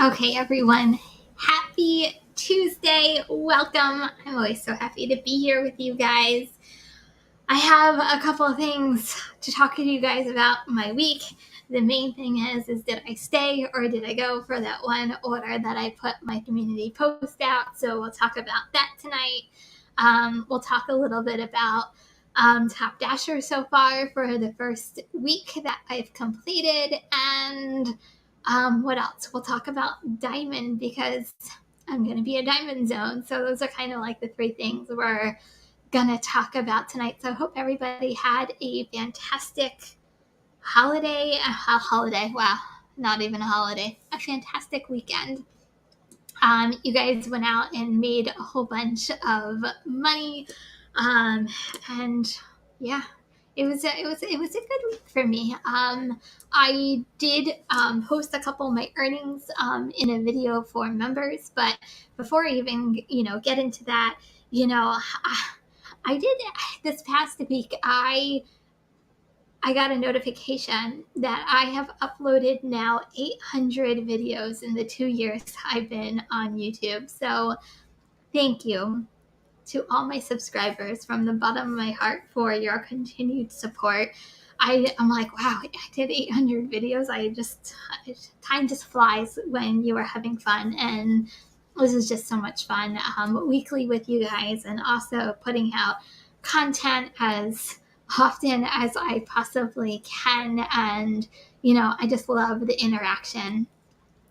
Okay, everyone, happy Tuesday. Welcome. I'm always so happy to be here with you guys. I have a couple of things to talk to you guys about my week. The main thing is did I stay or did I go for that one order that I put my community post out? So we'll talk about that tonight. We'll talk a little bit about Top Dasher so far for the first week that I've completed. And what else? We'll talk about Diamond because I'm going to be a Diamond Zone. So those are kind of like the three things we're going to talk about tonight. So I hope everybody had a fantastic holiday. Wow, not even a holiday. A fantastic weekend. You guys went out and made a whole bunch of money. And yeah, it was a good week for me. I did post a couple of my earnings in a video for members, but before I even get into that, I did this past week. I got a notification that I have uploaded now 800 videos in the 2 years I've been on YouTube. So thank you to all my subscribers from the bottom of my heart for your continued support. I'm like, wow, I did 800 videos. Time just flies when you are having fun. And this is just so much fun weekly with you guys, and also putting out content as often as I possibly can. And, I just love the interaction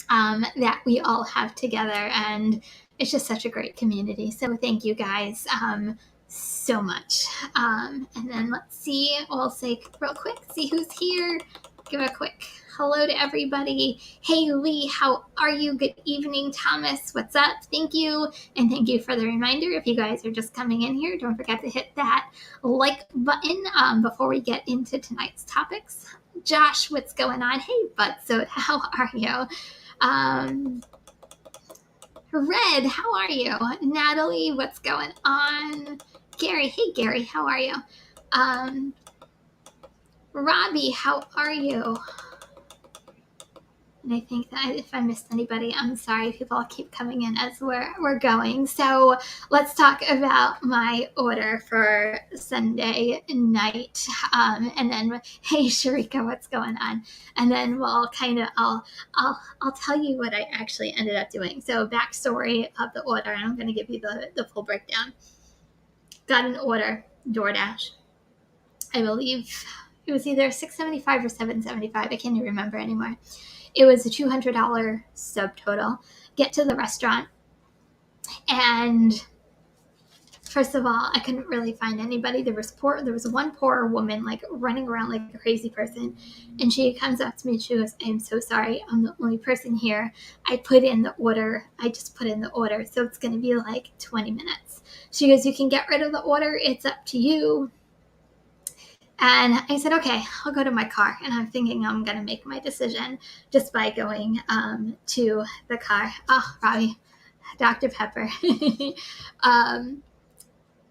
that we all have together. And it's just such a great community. So thank you guys so much. And then let's see, we'll say real quick, see who's here. Give a quick hello to everybody. Hey Lee, how are you? Good evening, Thomas. What's up? Thank you. And thank you for the reminder. If you guys are just coming in here, don't forget to hit that like button before we get into tonight's topics. Josh, what's going on? Hey, Butso, how are you? Red, how are you? Natalie, what's going on? Gary, hey Gary, how are you? Robbie, how are you? And I think that if I missed anybody, I'm sorry. People keep coming in as we're going. So let's talk about my order for Sunday night. And then, hey Sharika, what's going on? And then we'll I'll tell you what I actually ended up doing. So backstory of the order, and I'm going to give you the full breakdown. Got an order, DoorDash. I believe it was either $675 or $775. I can't even remember anymore. It was a $200 subtotal. Get to the restaurant, and first of all, I couldn't really find anybody. There was one poor woman like running around like a crazy person, and she comes up to me and she goes, "I'm so sorry. I'm the only person here. I just put in the order, so it's going to be like 20 minutes." She goes, "You can get rid of the order. It's up to you." And I said, okay, I'll go to my car. And I'm thinking I'm going to make my decision just by going to the car. Oh, Robbie, Dr. Pepper.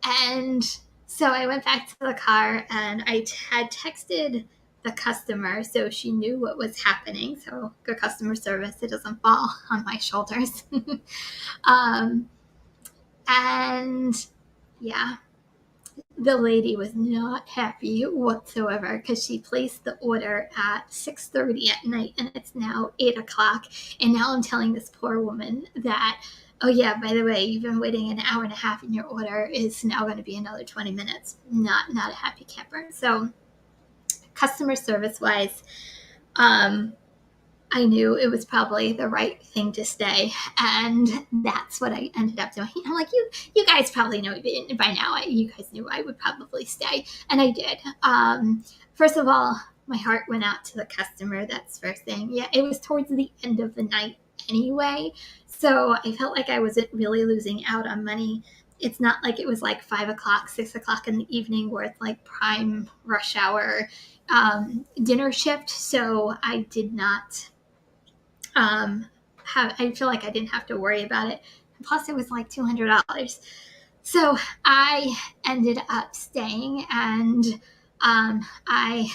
And so I went back to the car, and I had texted the customer so she knew what was happening. So good customer service. It doesn't fall on my shoulders. And yeah. The lady was not happy whatsoever because she placed the order at 6:30 at night, and it's now 8 o'clock. And now I'm telling this poor woman that, oh yeah, by the way, you've been waiting an hour and a half, and your order is now going to be another 20 minutes. Not a happy camper. So customer service wise, I knew it was probably the right thing to stay, and that's what I ended up doing. I'm like, you guys probably know by now. You guys knew I would probably stay, and I did. First of all, my heart went out to the customer. That's first thing. Yeah, it was towards the end of the night anyway, so I felt like I wasn't really losing out on money. It's not like it was like 5 o'clock, 6 o'clock in the evening where it's like prime rush hour dinner shift. So I did not I feel like I didn't have to worry about it. Plus, it was like $200. So I ended up staying, and I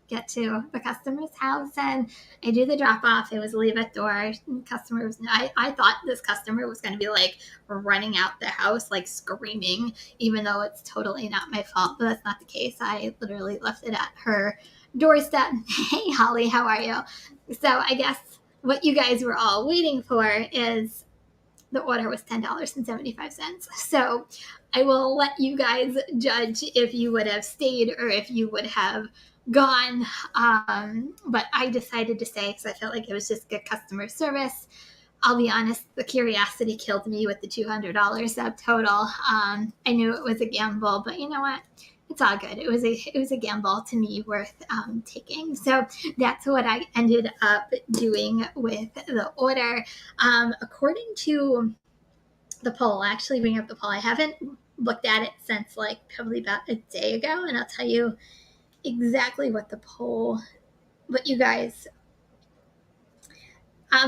get to the customer's house and I do the drop off. It was leave at door. Customer was, I thought this customer was going to be like running out the house, like screaming, even though it's totally not my fault, but that's not the case. I literally left it at her doorstep. Hey, Holly, how are you? So I guess what you guys were all waiting for is the order was $10.75. So I will let you guys judge if you would have stayed or if you would have gone. But I decided to stay because I felt like it was just good customer service. I'll be honest, the curiosity killed me with the $200 subtotal. I knew it was a gamble, but you know what? It's all good. It was a gamble to me worth taking. So that's what I ended up doing with the order. According to the poll, I actually bring up the poll. I haven't looked at it since like probably about a day ago, and I'll tell you exactly what the poll, what you guys.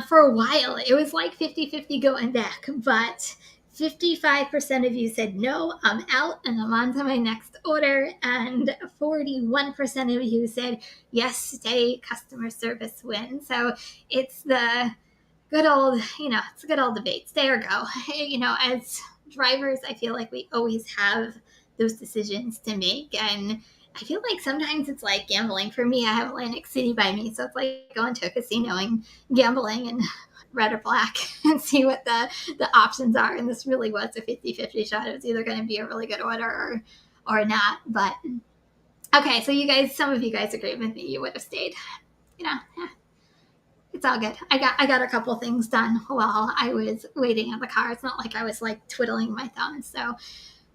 For a while, it was like 50-50 going back, but 55% of you said no, I'm out and I'm on to my next order, and 41% of you said yes, stay, customer service win. So it's the good old, it's a good old debate, stay or go. As drivers, I feel like we always have those decisions to make, and I feel like sometimes it's like gambling. For me, I have Atlantic City by me, so it's like going to a casino and gambling and red or black and see what the options are. And this really was a 50-50 shot. It was either going to be a really good order or not. But okay, so some of you guys agreed with me. You would have stayed. Yeah, it's all good. I got a couple things done while I was waiting in the car. It's not like I was like twiddling my thumbs. So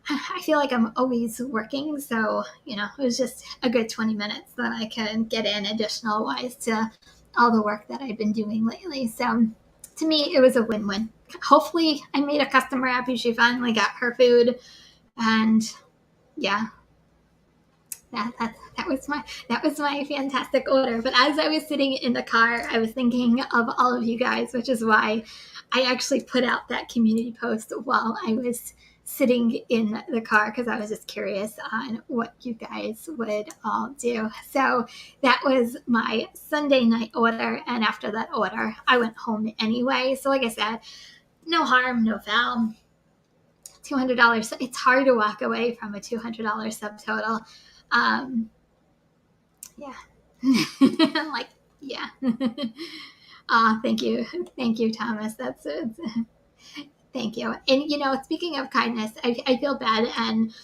I feel like I'm always working, so it was just a good 20 minutes that I can get in additional wise to all the work that I've been doing lately. So to me, it was a win-win. Hopefully, I made a customer happy. She finally got her food, and yeah, that was my fantastic order. But as I was sitting in the car, I was thinking of all of you guys, which is why I actually put out that community post while I was sitting in the car, because I was just curious on what you guys would all do. So that was my Sunday night order, and after that order, I went home anyway. So like I said, no harm, no foul. $200. It's hard to walk away from a $200 subtotal. Yeah. Like, yeah. Thank you, Thomas. That's it. Thank you. And speaking of kindness, I feel bad, and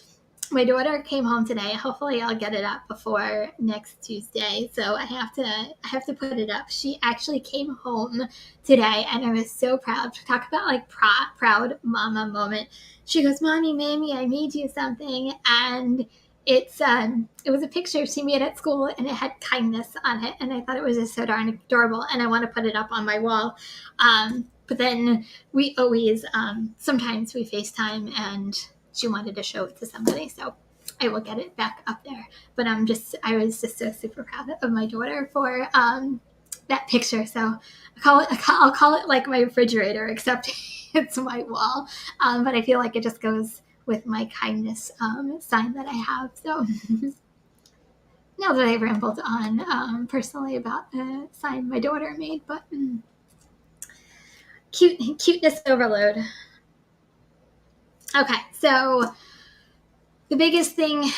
my daughter came home today. Hopefully I'll get it up before next Tuesday. So I have to put it up. She actually came home today, and I was so proud. Talk about like proud mama moment. She goes, "Mommy, Mammy, I made you something." And it was a picture she made at school, and it had kindness on it, and I thought it was just so darn adorable, and I want to put it up on my wall. But then we always sometimes we FaceTime, and she wanted to show it to somebody, so I will get it back up there. But I was just so super proud of my daughter for that picture. So I'll call it like my refrigerator, except it's my wall. But I feel like it just goes with my kindness sign that I have. So now that I rambled on personally about a sign my daughter made, but cuteness overload. Okay, so the biggest thing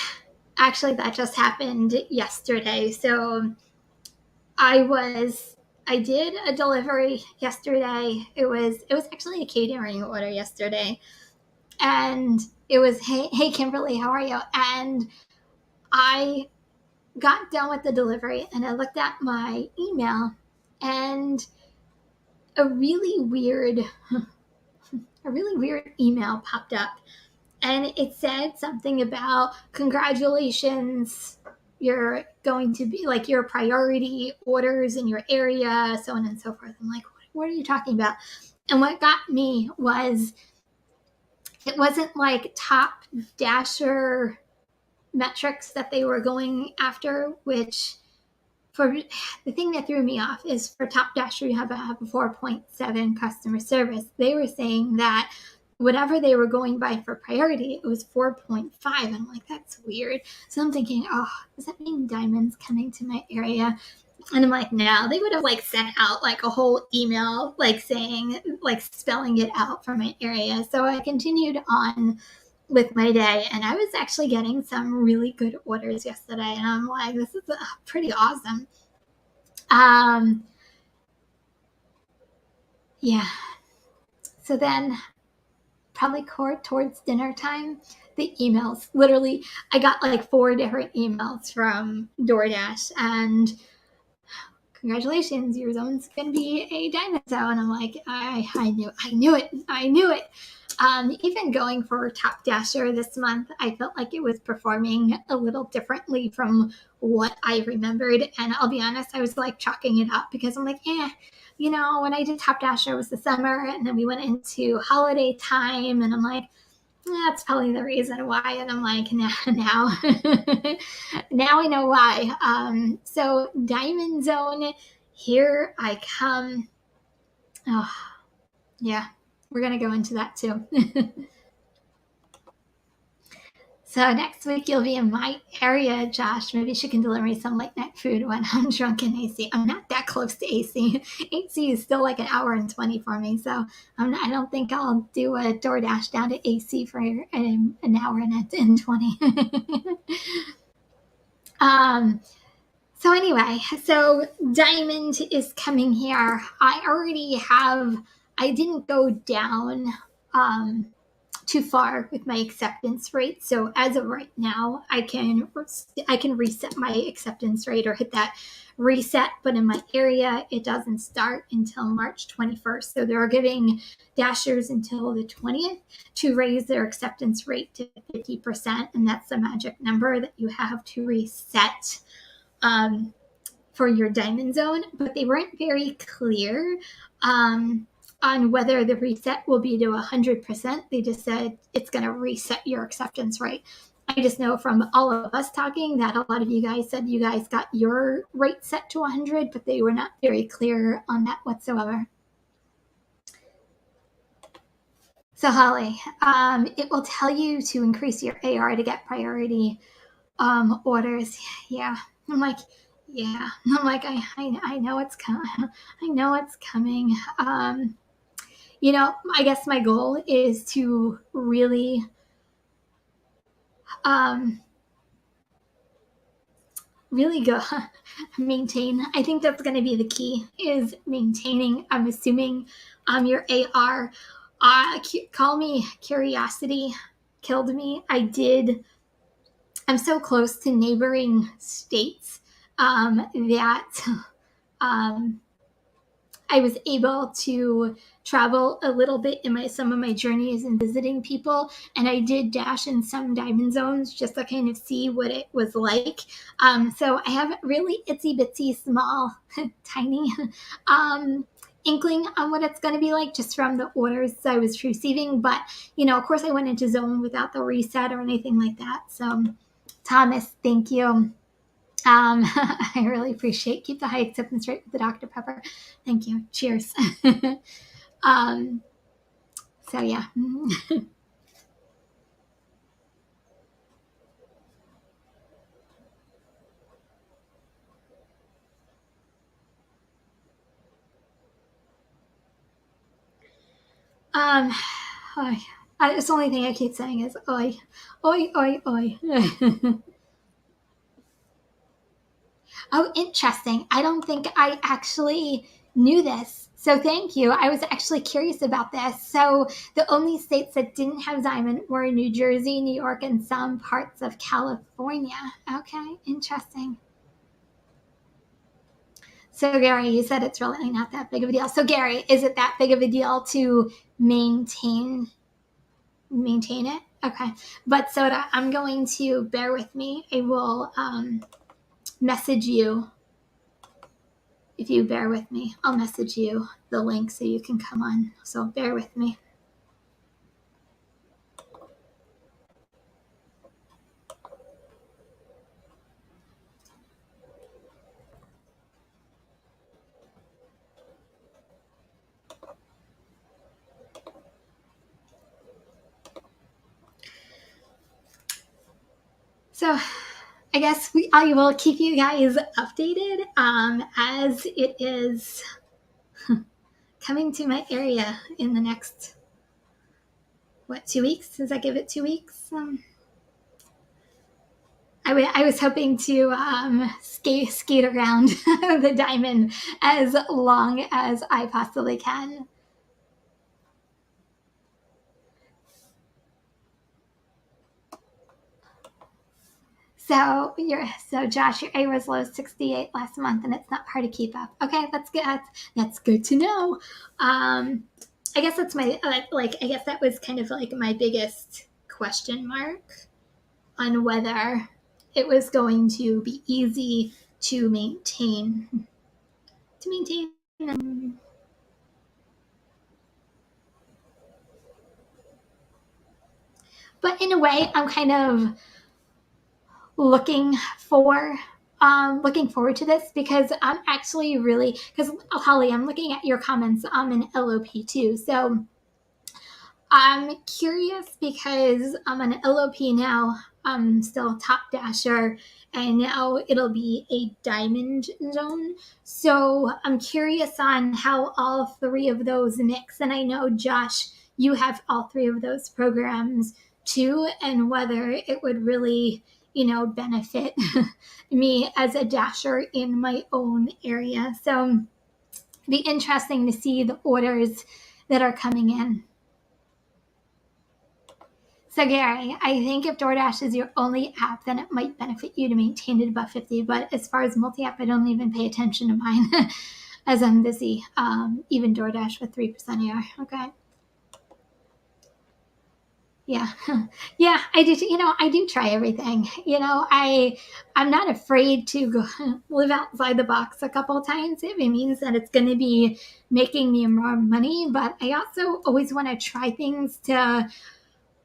actually that just happened yesterday. So I did a delivery yesterday. It was actually a catering order yesterday. And it was, hey Kimberly, how are you? And I got done with the delivery, and I looked at my email, and a really weird email popped up, and it said something about congratulations, you're going to be like your priority orders in your area, so on and so forth. I'm like, what are you talking about? And what got me was it wasn't like top dasher metrics that they were going after, which for the thing that threw me off is for top dasher, you have a 4.7 customer service. They were saying that whatever they were going by for priority, it was 4.5. And I'm like, that's weird. So I'm thinking, oh, does that mean diamonds coming to my area? And I'm like, no, they would have like sent out like a whole email, like saying, like spelling it out for my area. So I continued on with my day, and I was actually getting some really good orders yesterday. And I'm like, this is pretty awesome. Yeah. So then probably towards dinner time, the emails, literally, I got like 4 different emails from DoorDash, and congratulations, your zone's going to be a diamond zone. I'm like, I knew it. Even going for Top Dasher this month, I felt like it was performing a little differently from what I remembered. And I'll be honest, I was like chalking it up because I'm like, when I did Top Dasher, it was the summer, and then we went into holiday time, and I'm like, that's probably the reason why. And I'm like, now now I know why. So Diamond Zone, here I come. Oh, yeah, we're going to go into that too. So next week you'll be in my area, Josh. Maybe she can deliver me some late night food when I'm drunk in AC. I'm not that close to AC. AC is still like an hour and 20 for me. So I don't think I'll do a DoorDash down to AC for an hour and 20. So anyway, so Diamond is coming here. I didn't go down too far with my acceptance rate. So as of right now, I can reset my acceptance rate or hit that reset, but in my area, it doesn't start until March 21st. So they're giving dashers until the 20th to raise their acceptance rate to 50%, and that's the magic number that you have to reset for your diamond zone. But they weren't very clear on whether the reset will be to 100%. They just said it's going to reset your acceptance rate. I just know from all of us talking that a lot of you guys said you guys got your rate set to 100, but they were not very clear on that whatsoever. So Holly, it will tell you to increase your AR to get priority orders. Yeah, I'm like, yeah. I'm like, I know it's coming. I know it's coming. I guess my goal is to really really go maintain. I think that's going to be the key, is maintaining. I'm assuming your AR. Call me curiosity killed me. I'm so close to neighboring states that I was able to travel a little bit in some of my journeys and visiting people, and I did dash in some diamond zones just to kind of see what it was like. So I have really itsy bitsy small tiny inkling on what it's going to be like just from the orders I was receiving. But of course I went into zone without the reset or anything like that. So Thomas, thank you. I really appreciate. Keep the high acceptance rate with the Dr. Pepper. Thank you. Cheers. So yeah. Oy. It's the only thing I keep saying is oi, oi, oi, oi. Oh, interesting. I don't think I actually knew this. So thank you. I was actually curious about this. So the only states that didn't have diamond were New Jersey, New York, and some parts of California. Okay, interesting. So Gary, you said it's really not that big of a deal. So Gary, is it that big of a deal to maintain it? Okay. But Soda, I'm going to bear with me. I will message you. If you bear with me, I'll message you the link so you can come on. So bear with me. So I guess I will keep you guys updated as it is coming to my area in the next, 2 weeks? Does that give it 2 weeks? I was hoping to skate around the diamond as long as I possibly can. So Josh, your A was low 68 last month, and it's not hard to keep up. Okay, that's good. That's good to know. I guess that's my I guess that was kind of like my biggest question mark on whether it was going to be easy to maintain. But in a way, I'm kind of looking for looking forward to this because I'm actually really because Holly, I'm looking at your comments in LOP too. So I'm curious because I'm an LOP now. I'm still top dasher, and now it'll be a diamond zone. So I'm curious on how all three of those mix. And I know, Josh, you have all three of those programs too, and whether it would really, benefit me as a dasher in my own area. So it'd be interesting to see the orders that are coming in. So Gary, I think if DoorDash is your only app, then it might benefit you to maintain it above 50. But as far as multi-app, I don't even pay attention to mine as I'm busy. Even DoorDash with 3% AR. Okay. Yeah. Yeah, I do. I do try everything. I'm not afraid to go live outside the box a couple of times. If it means that it's going to be making me more money, but I also always want to try things to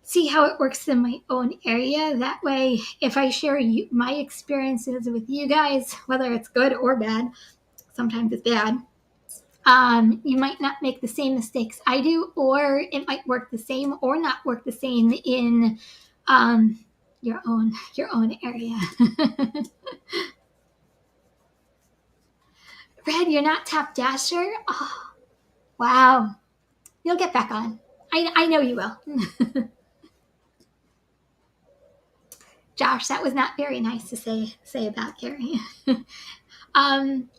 see how it works in my own area. That way, if I share my experiences with you guys, whether it's good or bad, sometimes it's bad, you might not make the same mistakes I do, or it might work the same or not work the same in your own area. Red, you're not top dasher? Oh, wow. You'll get back on. I know you will. Josh, that was not very nice to say about Gary. um,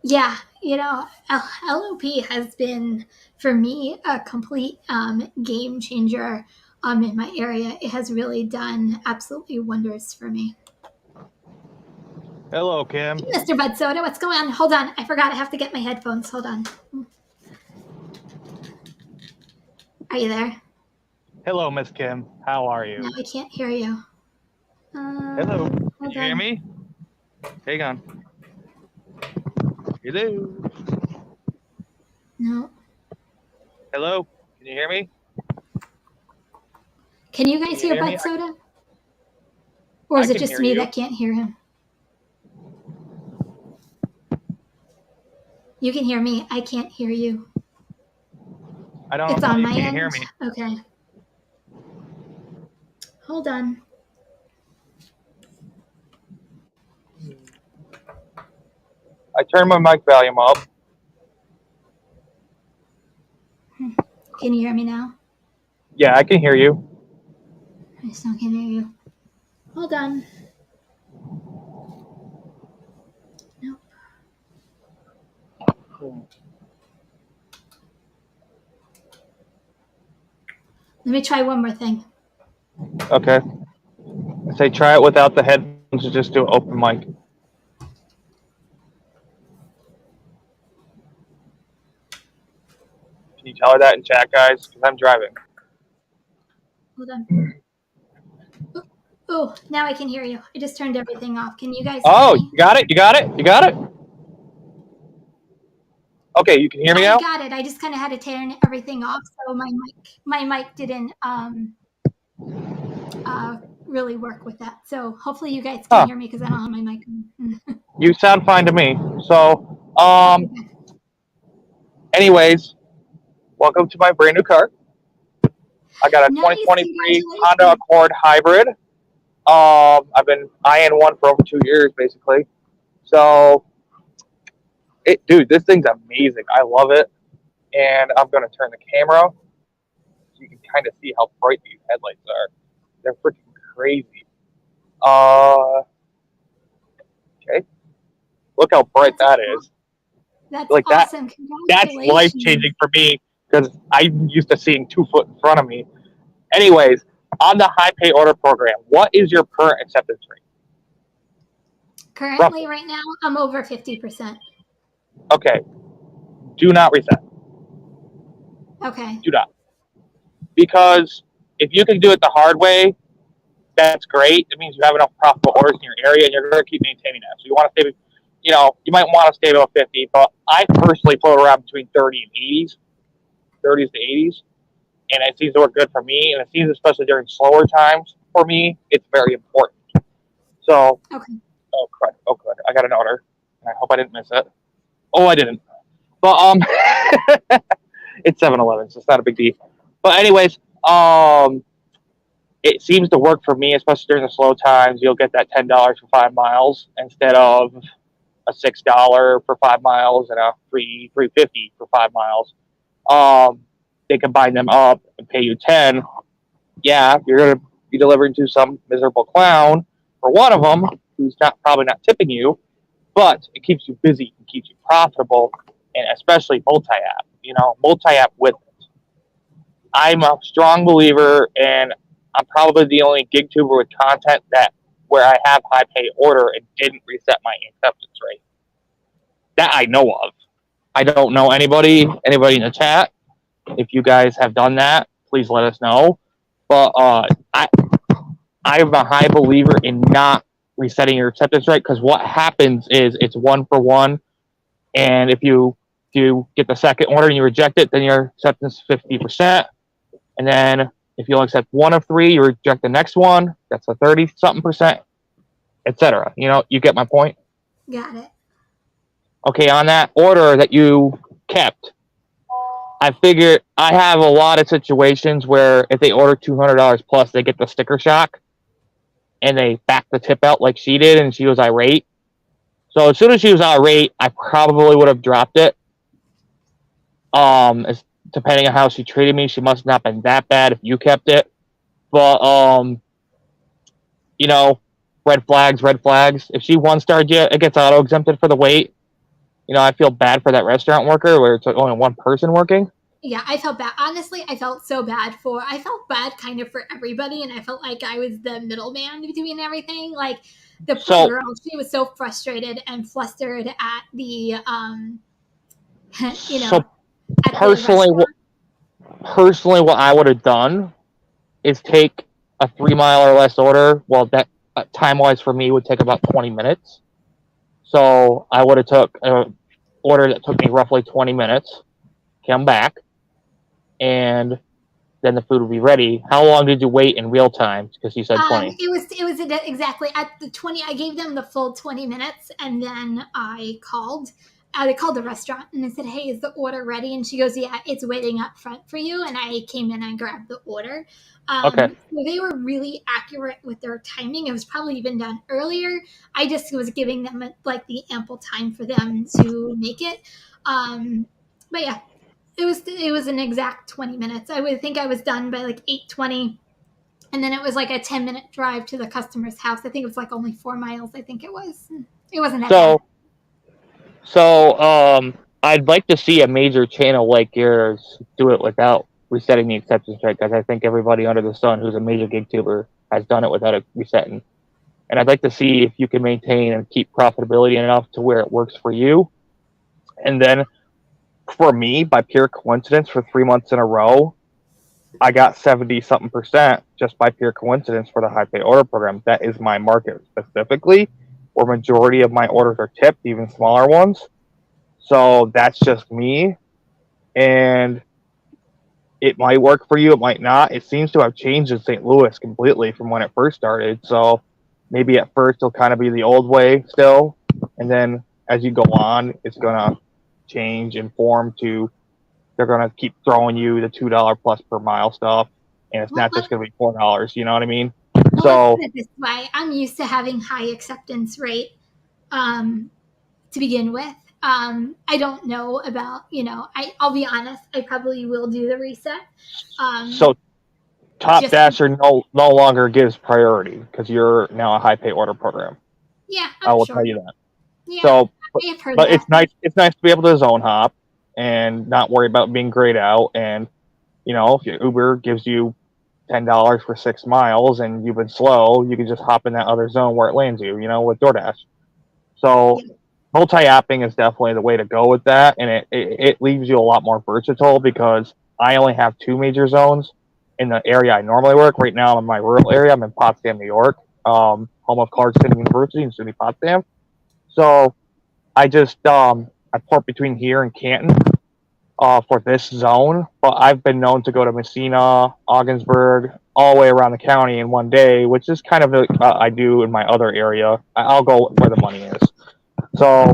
yeah, LOP has been for me a complete game changer in my area. It has really done absolutely wonders for me. Hello, Kim. Hey, Mr. Bud Soda, what's going on? Hold on, I forgot I have to get my headphones. Hold on. Are you there? Hello, Miss Kim. How are you? No, I can't hear you. Hello. Can Hold you hear on. me? Hang on. Hello. No. Hello. Can you hear me? Can you guys Can you hear hear me? Bud Soda? Or I is it can just hear me you. that can't hear him? You can hear me. I can't hear you. I don't It's know. on You my can't end? hear me. Okay. Hold on. I turned my mic volume up. Can you hear me now? Yeah, I can hear you. I still can't hear you. Hold on. Nope. Let me try one more thing. Okay. Say try it without the headphones and just do open mic. Can you tell her that in chat, guys? Because I'm driving. Hold on. Oh, now I can hear you. I just turned everything off. Can you guys hear Oh, me? you got it? You got it? You got it? Okay, you can hear me I now? got it. I just kind of had to turn everything off, so my mic didn't really work with that. So hopefully you guys can Huh. hear me because I don't have my mic on. You sound fine to me. So, Okay, good. anyways, welcome to my brand new car. I got a Nice, 2023 Honda congratulations. Accord hybrid. I've been eyeing one for over 2 years, basically. So, dude, this thing's amazing. I love it. And I'm going to turn the camera so you can kind of see how bright these headlights are. They're freaking crazy. Uh, okay. Look how bright That's that is. that's Like that. awesome. That's life Congratulations. changing for me because I'm used to seeing 2 foot in front of me. Anyways, on the high pay order program, what is your current acceptance rate? Currently, Roughly. right now, I'm over 50%. Okay. Do not reset. Okay. Do not. Because if you can do it the hard way, that's great. It means you have enough profitable orders in your area and you're going to keep maintaining that. So you want to stay, you might want to stay above 50, but I personally float around between 30 and 80s, 30s to 80s. And it seems to work good for me. And it seems, especially during slower times for me, it's very important. So, Okay. oh, crud. Oh, crud. I got an order. And I hope I didn't miss it. Oh, I didn't. But, it's 7-Eleven, so it's not a big deal. But, anyways, it seems to work for me, especially during the slow times. You'll get that $10 for 5 miles instead of a $6 for 5 miles and a $3.50 for 5 miles. They combine them up and pay you 10. Yeah, you're gonna be delivering to some miserable clown for one of them who's probably not tipping you, but it keeps you busy and keeps you profitable, and especially multi-app. Multi-app with it. I'm a strong believer, and I'm probably the only gig tuber with content that where I have high pay order and didn't reset my acceptance rate. That I know of. I don't know anybody in the chat. If you guys have done that, please let us know. But I'm a high believer in not resetting your acceptance rate because what happens is it's 1 for 1, and if you get the second order and you reject it, then your acceptance is 50%, and then if you only accept one of three, you reject the next one. That's a 30 something percent, etc. You get my point. Got it. Okay, on that order that you kept, I figured I have a lot of situations where if they order $200 plus, they get the sticker shock and they back the tip out like she did, and she was irate. So as soon as she was irate, I probably would have dropped it. Depending on how she treated me, she must not have been that bad if you kept it. But you know, red flags, red flags. If she one starred you, it gets auto exempted for the weight. I feel bad for that restaurant worker where it's only one person working. Yeah, I felt bad. Honestly, I felt bad kind of for everybody, and I felt like I was the middleman doing everything. Like the poor So, girl, she was so frustrated and flustered at the, you know, so at the personally, restaurant. personally, what I would have done is take a 3 mile or less order. Well, that time wise for me would take about 20 minutes. So I would have took an order that took me roughly 20 minutes, come back, and then the food would be ready. How long did you wait in real time? Because you said 20. It was exactly at the 20. I gave them the full 20 minutes, and then I called. They called the restaurant and I said, "Hey, is the order ready?" And she goes, "Yeah, it's waiting up front for you." And I came in and grabbed the order. Okay. So they were really accurate with their timing. It was probably even done earlier. I just was giving them like the ample time for them to make it. But yeah, it was an exact 20 minutes. I would think I was done by like 8:20, and then it was like a 10-minute drive to the customer's house. I think it was like only 4 miles. I think it was. It wasn't that bad. So, I'd like to see a major channel like yours do it without resetting the acceptance rate because I think everybody under the sun who's a major gig tuber has done it without it resetting. And I'd like to see if you can maintain and keep profitability enough to where it works for you. And then for me, by pure coincidence, for 3 months in a row, I got 70 something percent just by pure coincidence for the high pay order program. That is my market specifically, where majority of my orders are tipped, even smaller ones. So that's just me. And it might work for you, it might not. It seems to have changed in St. Louis completely from when it first started. So maybe at first it'll kind of be the old way still. And then as you go on, it's going to change and form to they're going to keep throwing you the $2 plus per mile stuff and it's Well, not just going to be $4. You know what I mean? let's put So it this way. I'm used to having high acceptance rate um, to begin with. I don't know about, I'll be honest, I probably will do the reset. Um, so Top just, Dasher no longer gives priority because you're now a high pay order program. yeah, I I'm will sure. tell you that. Yeah, So, I have heard but that. it's nice. It's nice to be able to zone hop and not worry about being grayed out. And if your Uber gives you $10 for 6 miles and you've been slow, you can just hop in that other zone where it lands you. With DoorDash. So Yeah, multi-apping is definitely the way to go with that, and it leaves you a lot more versatile because I only have two major zones in the area I normally work. Right now, I'm in my rural area. I'm in Potsdam, New York, home of Clarkson University in SUNY Potsdam. So I port between here and Canton for this zone, but I've been known to go to Messina, Ogdensburg, all the way around the county in one day, which is kind of I do in my other area. I'll go where the money is. So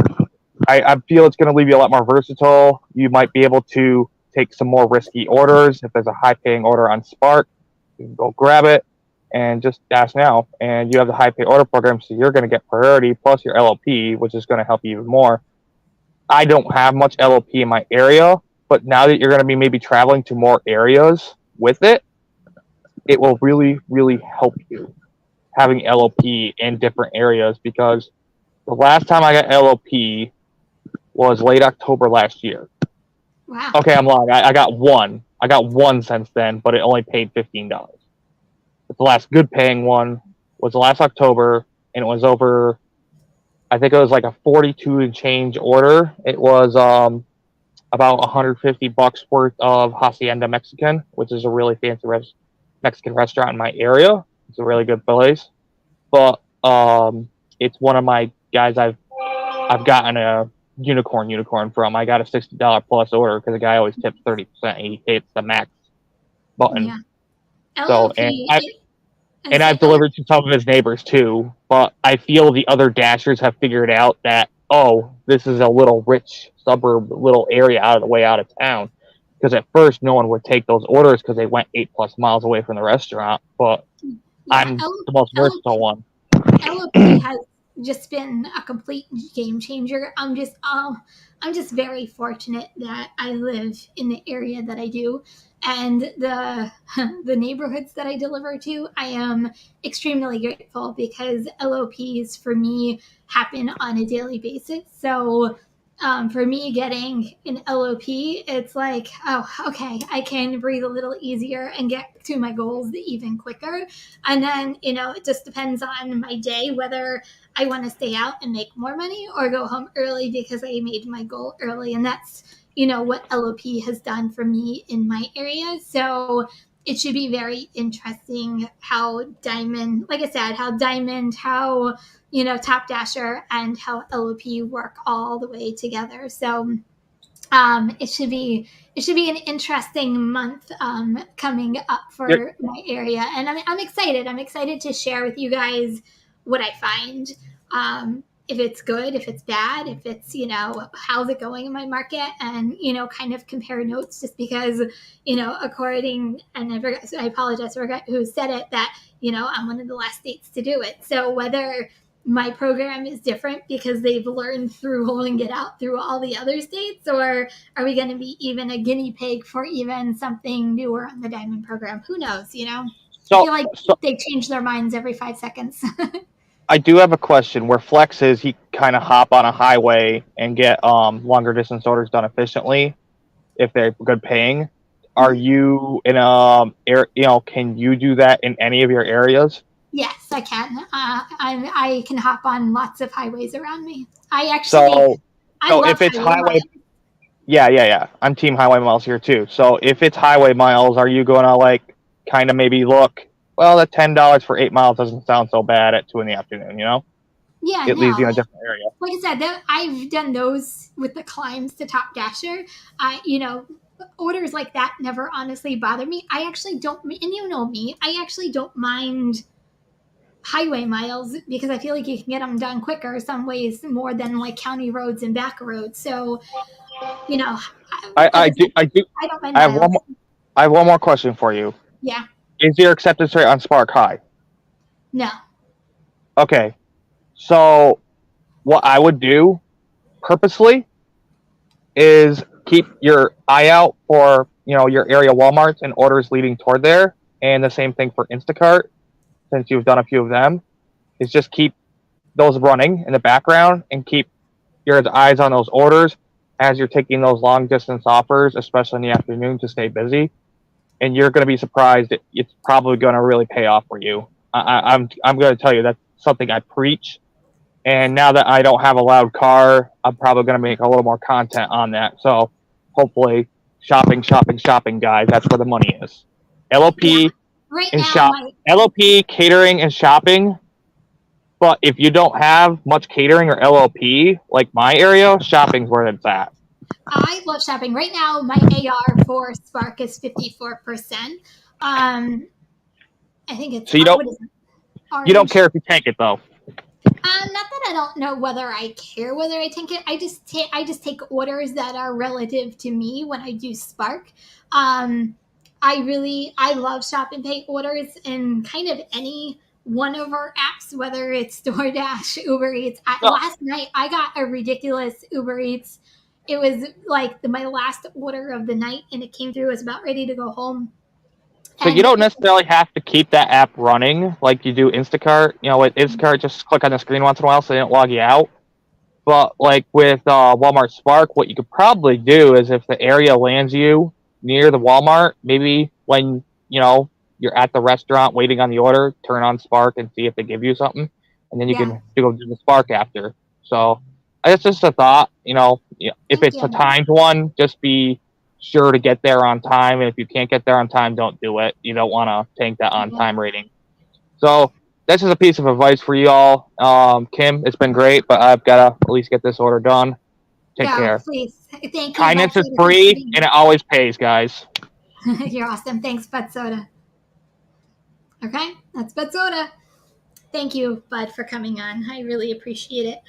I feel it's going to leave you a lot more versatile. You might be able to take some more risky orders. If there's a high paying order on Spark, you can go grab it and just dash now. And you have the high pay order program, so you're going to get priority plus your LLP, which is going to help you even more. I don't have much LLP in my area, but now that you're going to be maybe traveling to more areas with it, it will really, really help you having LLP in different areas because the last time I got LLP was late October last year. wow. Okay, I'm lying. I got one. I got one since then, but it only paid $15. But the last good paying one was last October, and it was over. I think it was like a 42 and change order. It was about 150 bucks worth of Hacienda Mexican, which is a really fancy Mexican restaurant in my area. It's a really good place, but it's one of my guys I've gotten a unicorn from. I got a $60 plus order because the guy always tips 30%. He hits the max button. Yeah. So LLP, I and say I've delivered to some of his neighbors too. But I feel the other dashers have figured out that this is a little rich suburb, little area out of the way out of town. Because at first no one would take those orders because they went 8+ miles away from the restaurant. But yeah, I'm the most versatile one. LOP has just been a complete game changer. I'm just very fortunate that I live in the area that I do, and the the neighborhoods that I deliver to. I am extremely grateful because LOPs for me happen on a daily basis. So. For me, getting an LOP, it's like, oh, okay, I can breathe a little easier and get to my goals even quicker. And then, it just depends on my day whether I want to stay out and make more money or go home early because I made my goal early. And that's, what LOP has done for me in my area. So it should be very interesting how Diamond, like I said, how Top Dasher and how LOP work all the way together. So it should be an interesting month coming up You're, for my area, and I'm excited. I'm excited to share with you guys what I find. If it's good, if it's bad, if it's how's it going in my market, and kind of compare notes. Just because according and I apologize, I forgot who said it, that I'm one of the last states to do it. So whether my program is different because they've learned through rolling it out through all the other states, or are we going to be even a guinea pig for even something newer on the diamond program? Who knows? I so feel like so they change their minds every 5 seconds. I do have a question. Where Flex is, he kind of hop on a highway and get longer distance orders done efficiently if they're good paying. Are you in can you do that in any of your areas? Yes, I can. I can hop on lots of highways around me. So I so love if it's highway highway, miles. yeah. I'm team highway miles here too. So if it's highway miles, are you going to like kind of maybe look, well, that $10 for 8 miles doesn't sound so bad at 2 in the afternoon, Yeah, It leaves no. you in a different area. Like I said, I've done those with the climbs to Top Dasher. Orders like that never honestly bother me. I actually don't, and you know me, I actually don't mind highway miles because I feel like you can get them done quicker some ways more than like county roads and back roads. So, you know, I, like I I do said, I do I don't mind I have one miles. more, I have one more question for you. Yeah. Is your acceptance rate on Spark high? No. Okay. So what I would do purposely is keep your eye out for your area WalMarts and orders leading toward there, and the same thing for Instacart. Since you've done a few of them, is just keep those running in the background and keep your eyes on those orders as you're taking those long distance offers, especially in the afternoon, to stay busy. And you're going to be surprised. It's probably going to really pay off for you. I'm going to tell you that's something I preach. And now that I don't have a loud car, I'm probably going to make a little more content on that. So hopefully, shopping, shopping, shopping, guys. That's where the money is. Yeah. LOP Right and now, shop. LOP, catering, and shopping. But if you don't have much catering or LLP, like my area, shopping's where it's at. I love shopping. Right now, my AR for Spark is 54%. I think it's So you don't what is it? you don't Orange. care if you tank it though. Not that I don't know whether I care whether I take it. I just take orders that are relative to me when I do Spark. Um, I love shop and pay orders in kind of any one of our apps, whether it's DoorDash, Uber Eats. No. Last night I got a ridiculous Uber Eats. It was like my last order of the night, and it came through. I was about ready to go home, So you and don't necessarily have to keep that app running like you do Instacart. With Instacart, just click on the screen once in a while so they don't log you out. But like with Walmart Spark, what you could probably do is if the area lands you near the Walmart, maybe when you're at the restaurant waiting on the order, turn on Spark and see if they give you something, and then you yeah, can go do the Spark after. So that's just a thought. If thank it's a you. timed one, just be sure to get there on time. And if you can't get there on time, don't do it. You don't want to tank that on Yeah. time rating. So that's just a piece of advice for you all. Kim, it's been great, but I've got to at least get this order done. Take Yeah, care. please. Thank you, Kindness is Betsy. Thanks for free, being and it always pays, guys. You're awesome. Thanks, Bud Soda. Okay, that's Bud Soda. Thank you, Bud, for coming on. I really appreciate it.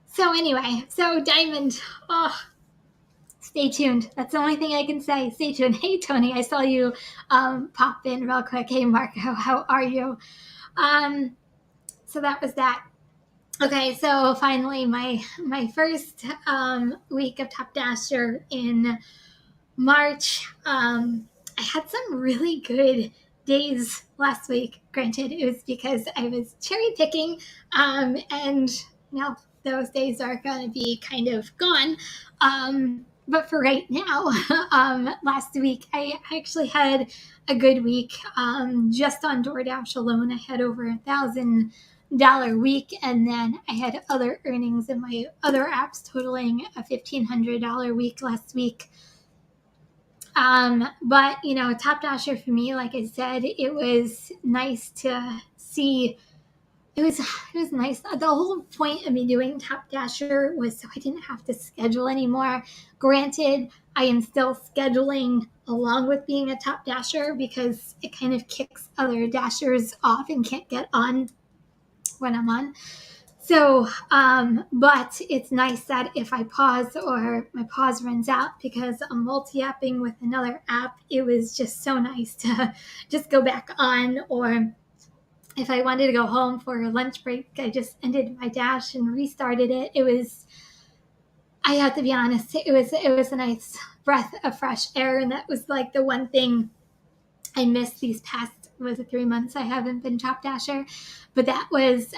So anyway, so Diamond, oh, stay tuned. That's the only thing I can say. Stay tuned. Hey, Tony, I saw you pop in real quick. Hey, Marco, how are you? So that was that. Okay, so finally, my first week of Top Dasher in March. I had some really good days last week. Granted, it was because I was cherry picking, and now those days are going to be kind of gone. But for right now, last week I actually had a good week. Just on DoorDash alone, I had over $1,000 week, and then I had other earnings in my other apps totaling a $1,500 week last week. But Top Dasher for me, like I said, it was nice to see. It was nice. The whole point of me doing Top Dasher was so I didn't have to schedule anymore. Granted, I am still scheduling along with being a Top Dasher because it kind of kicks other Dashers off and can't get on when I'm on. So, but it's nice that if I pause or my pause runs out because I'm multi-apping with another app, it was just so nice to just go back on. Or if I wanted to go home for a lunch break, I just ended my dash and restarted it. I have to be honest, it was a nice breath of fresh air, and that was like the one thing I missed these past, was it 3 months I haven't been Top Dasher, but that was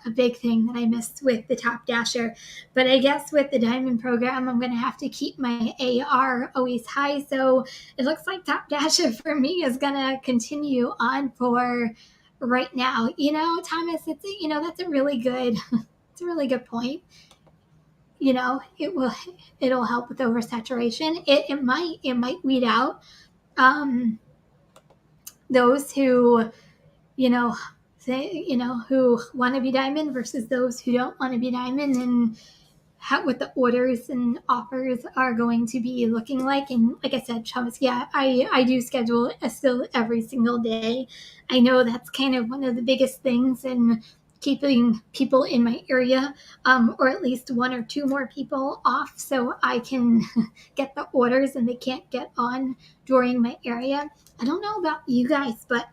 a big thing that I missed with the Top Dasher. But I guess with the Diamond program, I'm going to have to keep my AR always high. So it looks like Top Dasher for me is going to continue on for right now. Thomas, that's a really good, it's a really good point. It'll help with oversaturation. It might weed out those who you know, who want to be diamond versus those who don't want to be diamond, and what the orders and offers are going to be looking like. And like I said, Thomas, yeah, I do schedule still every single day. I know that's kind of one of the biggest things, and keeping people in my area, or at least one or two more people off so I can get the orders and they can't get on during my area. I don't know about you guys, but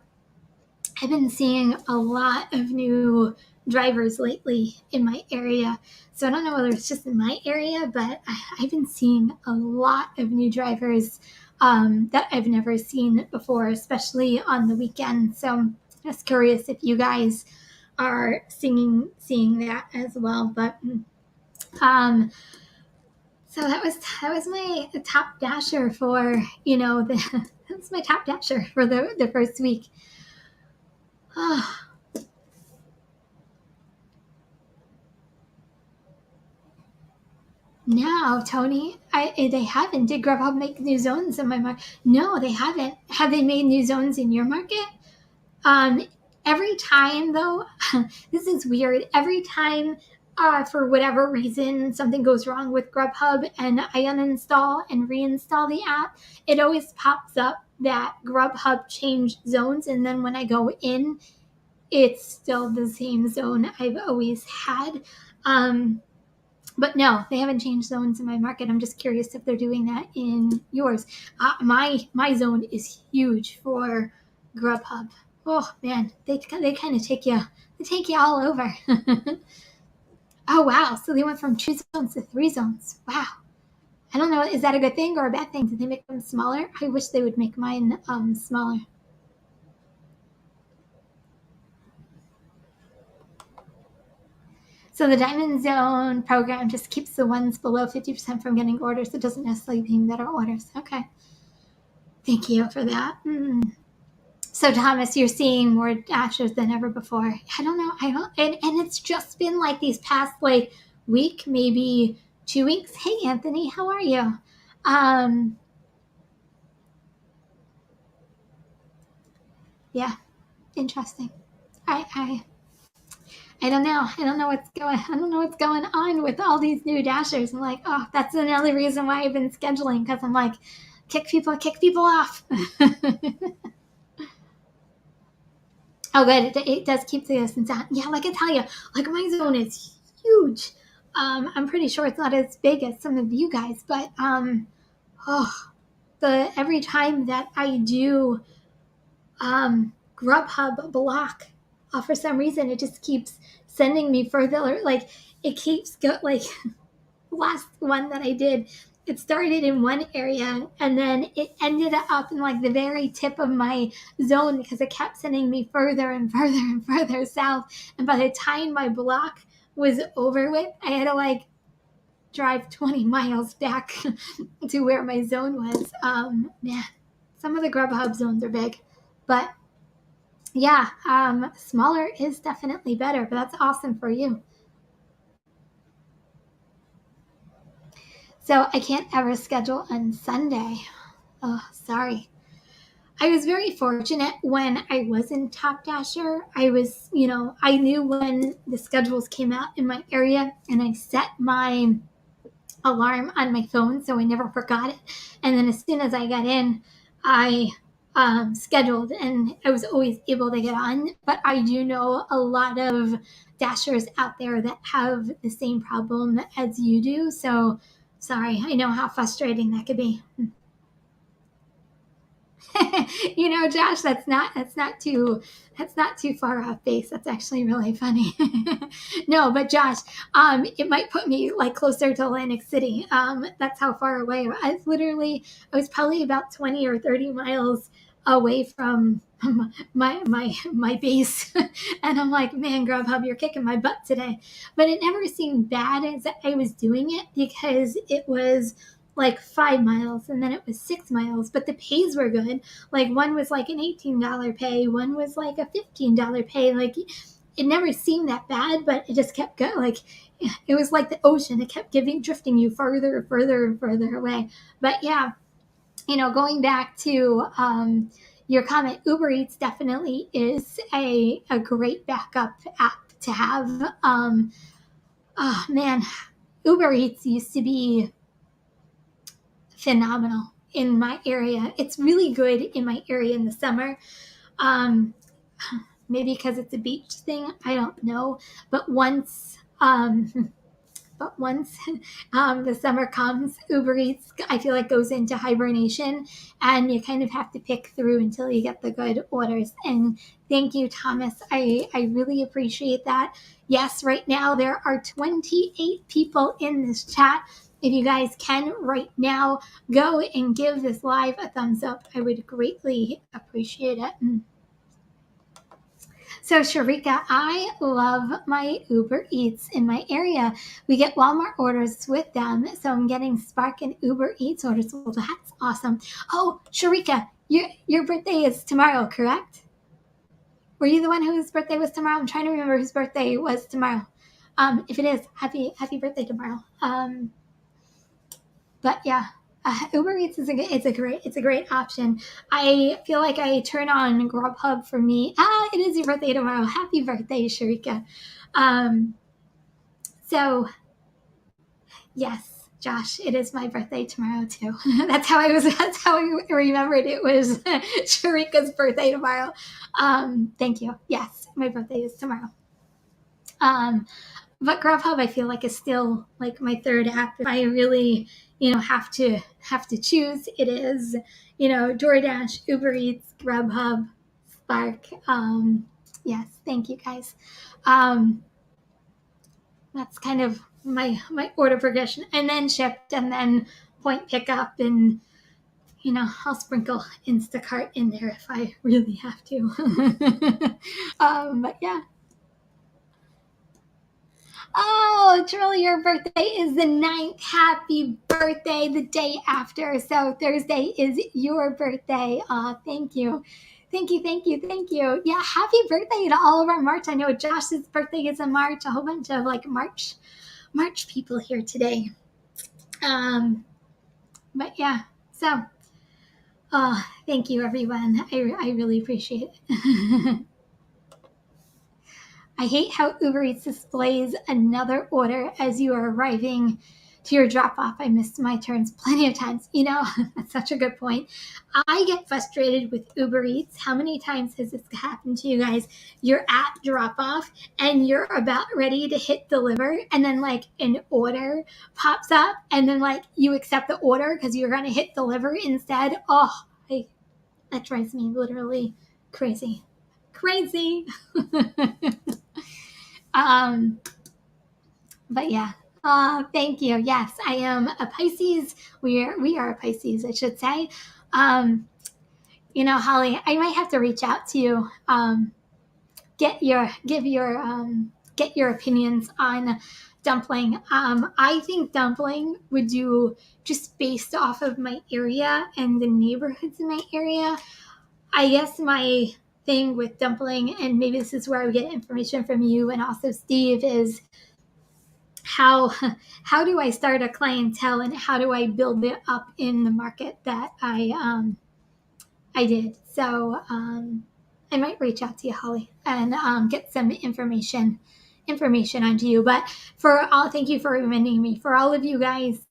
I've been seeing a lot of new drivers lately in my area. So I don't know whether it's just in my area, but I've been seeing a lot of new drivers that I've never seen before, especially on the weekend. So I'm just curious if you guys are seeing that as well. But so that was my top dasher for that's my top dasher for the first week. Oh. No, Tony, they haven't. Did Grubhub make new zones in my market? No, they haven't. Have they made new zones in your market? Um, every time though, this is weird. Every time, for whatever reason, something goes wrong with Grubhub and I uninstall and reinstall the app, it always pops up that Grubhub changed zones, and then when I go in, it's still the same zone I've always had. But no, they haven't changed zones in my market. I'm just curious if they're doing that in yours. My zone is huge for Grubhub. Oh man, they kind of take you all over. Oh wow, so they went from 2 zones to 3 zones. Wow. I don't know, is that a good thing or a bad thing? Did they make them smaller? I wish they would make mine smaller. So the Diamond Zone program just keeps the ones below 50% from getting orders. It doesn't necessarily mean better orders. Okay. Thank you for that. So Thomas, you're seeing more dashers than ever before. I don't know. And it's just been like these past like week, maybe 2 weeks. Hey Anthony, how are you? Yeah, interesting. I don't know. I don't know what's going on with all these new dashers. I'm like, oh, that's another reason why I've been scheduling, because I'm like, kick people off. Oh, good. It does keep the distance out. Yeah, like I tell you, like my zone is huge. I'm pretty sure it's not as big as some of you guys, but oh, the every time that I do Grubhub block, for some reason it just keeps sending me further. Like it keeps like last one that I did, it started in one area and then it ended up in like the very tip of my zone because it kept sending me further and further and further south. And by the time my block was over with, I had to like drive 20 miles back to where my zone was. Man, some of the Grubhub zones are big, but yeah, smaller is definitely better, but that's awesome for you. So I can't ever schedule on Sunday. Oh, sorry. I was very fortunate when I was in Top Dasher. I knew when the schedules came out in my area and I set my alarm on my phone so I never forgot it. And then as soon as I got in, I scheduled and I was always able to get on. But I do know a lot of dashers out there that have the same problem as you do. So sorry, I know how frustrating that could be. Josh, that's not too far off base. That's actually really funny. No, but Josh, it might put me like closer to Atlantic City. That's how far away I was probably about 20 or 30 miles away from my base. And I'm like, man, Grubhub, you're kicking my butt today. But it never seemed bad as I was doing it because it was like 5 miles and then it was 6 miles, but the pays were good. Like one was like an $18 pay, one was like a $15 pay. Like it never seemed that bad, but it just kept going. Like it was like the ocean. It kept drifting you further, further, and further away. But yeah, going back to your comment, Uber Eats definitely is a great backup app to have. Oh man, Uber Eats used to be phenomenal in my area. It's really good in my area in the summer. Um, maybe because it's a beach thing, I don't know. But once But once the summer comes, Uber Eats, I feel like, goes into hibernation, and you kind of have to pick through until you get the good orders. And thank you, Thomas. I really appreciate that. Yes, right now there are 28 people in this chat. If you guys can right now go and give this live a thumbs up, I would greatly appreciate it. So, Sharika, I love my Uber Eats in my area. We get Walmart orders with them, so I'm getting Spark and Uber Eats orders. Well, that's awesome. Oh, Sharika, your birthday is tomorrow, correct? Were you the one whose birthday was tomorrow? I'm trying to remember whose birthday was tomorrow. If it is, happy birthday tomorrow. But yeah, Uber Eats is a great option. I feel like I turn on Grubhub for me. It is your birthday tomorrow. Happy birthday, Sharika. So yes, Josh, it is my birthday tomorrow too. That's how I remembered it was Sharika's birthday tomorrow. Thank you. Yes, my birthday is tomorrow. But Grubhub, I feel like, is still like my third app. If I really, have to choose, it is, DoorDash, Uber Eats, Grubhub, Spark. Yes, thank you guys. That's kind of my order progression, and then shipped, and then point pickup, and I'll sprinkle Instacart in there if I really have to. But yeah. Oh, Trilly, your birthday is the 9th. Happy birthday the day after. So Thursday is your birthday. Thank you. Thank you, thank you, thank you. Yeah, happy birthday to all of our March. I know Josh's birthday is in March. A whole bunch of March people here today. But yeah, so thank you everyone. I really appreciate it. I hate how Uber Eats displays another order as you are arriving to your drop off. I missed my turns plenty of times. That's such a good point. I get frustrated with Uber Eats. How many times has this happened to you guys? You're at drop off and you're about ready to hit deliver, and then like an order pops up, and then like you accept the order because you're going to hit deliver instead. That drives me literally crazy. Crazy. But yeah. Thank you. Yes, I am a Pisces. We are a Pisces, I should say. Holly, I might have to reach out to you. Get your opinions on dumpling. I think dumpling would do, just based off of my area and the neighborhoods in my area. I guess my thing with dumpling, and maybe this is where I would get information from you and also Steve, is how do I start a clientele, and how do I build it up in the market that I did. So I might reach out to you, Holly, and get some information onto you. But thank you for reminding me. For all of you guys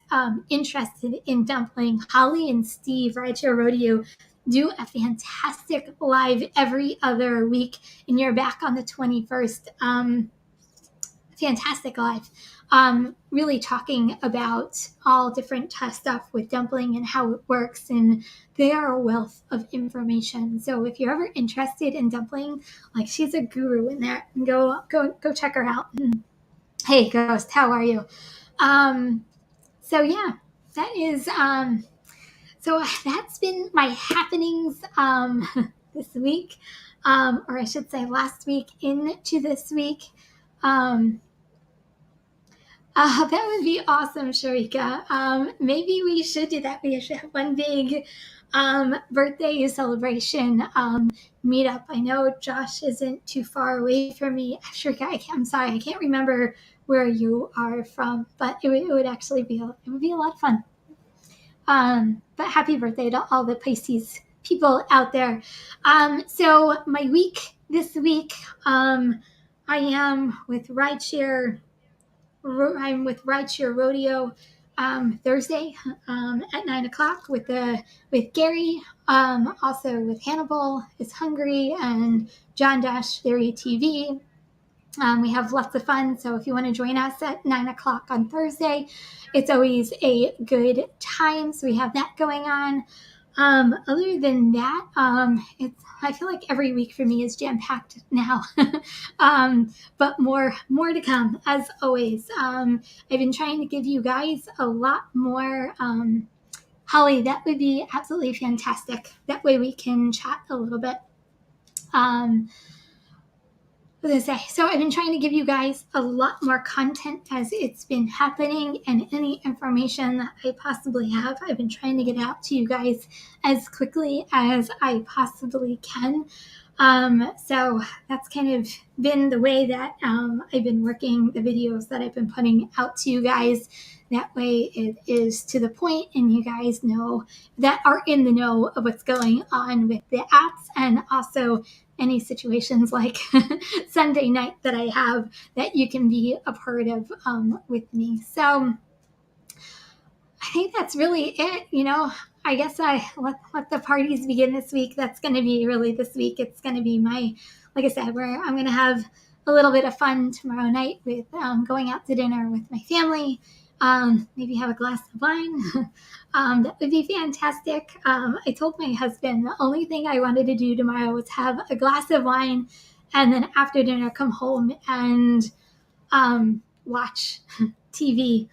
interested in dumpling, Holly and Steve, Rideshare Rodeo, do a fantastic live every other week, and you're back on the 21st. Fantastic live. Really talking about all different stuff with dumpling and how it works, and they are a wealth of information. So if you're ever interested in dumpling, like, she's a guru in there, and go check her out. Hey Ghost, how are you? So yeah, that is so that's been my happenings this week, or I should say last week into this week. That would be awesome, Sharika. Maybe we should do that. We should have one big birthday celebration meetup. I know Josh isn't too far away from me. Sharika, I'm sorry, I can't remember where you are from, but it would actually be a lot of fun. But happy birthday to all the Pisces people out there. So my week this week, I am with Rideshare. I'm with Rideshare Rodeo. Thursday at 9 o'clock with Gary. Also with Hannibal is Hungry and John Dash Theory TV. We have lots of fun, so if you want to join us at 9 o'clock on Thursday, it's always a good time. So we have that going on. Other than that, I feel like every week for me is jam packed now, but more to come as always. I've been trying to give you guys a lot more. Holly, that would be absolutely fantastic. That way we can chat a little bit. What was I say? So I've been trying to give you guys a lot more content as it's been happening, and any information that I possibly have, I've been trying to get out to you guys as quickly as I possibly can. So that's kind of been the way that I've been working the videos that I've been putting out to you guys. That way it is to the point and you guys know that are in the know of what's going on with the apps, and also any situations like Sunday night that I have that you can be a part of with me. So I think that's really it. I guess I let the parties begin this week. That's going to be really this week. It's going to be like I said, where I'm going to have a little bit of fun tomorrow night with going out to dinner with my family. Maybe have a glass of wine. That would be fantastic. I told my husband the only thing I wanted to do tomorrow was have a glass of wine and then after dinner come home and watch TV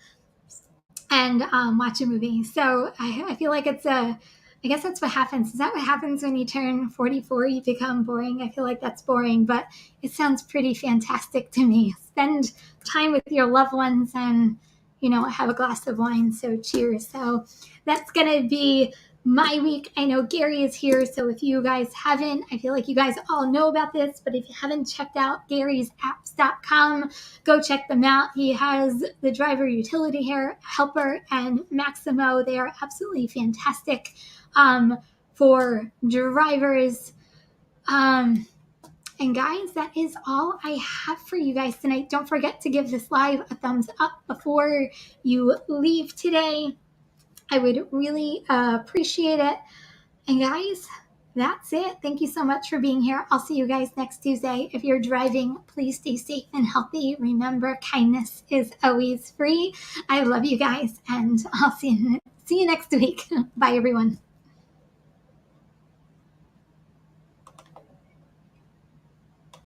and watch a movie. So I feel like I guess that's what happens. Is that what happens when you turn 44? You become boring. I feel like that's boring, but it sounds pretty fantastic to me. Spend time with your loved ones and, have a glass of wine. So cheers. So that's going to be my week. I know Gary is here, so if you guys haven't, I feel like you guys all know about this, but if you haven't checked out garysapps.com, go check them out. He has the driver utility helper and Maximo. They are absolutely fantastic for drivers. And guys, that is all I have for you guys tonight. Don't forget to give this live a thumbs up before you leave today. I would really appreciate it. And guys, that's it. Thank you so much for being here. I'll see you guys next Tuesday. If you're driving, please stay safe and healthy. Remember, kindness is always free. I love you guys, and I'll see you next week. Bye, everyone.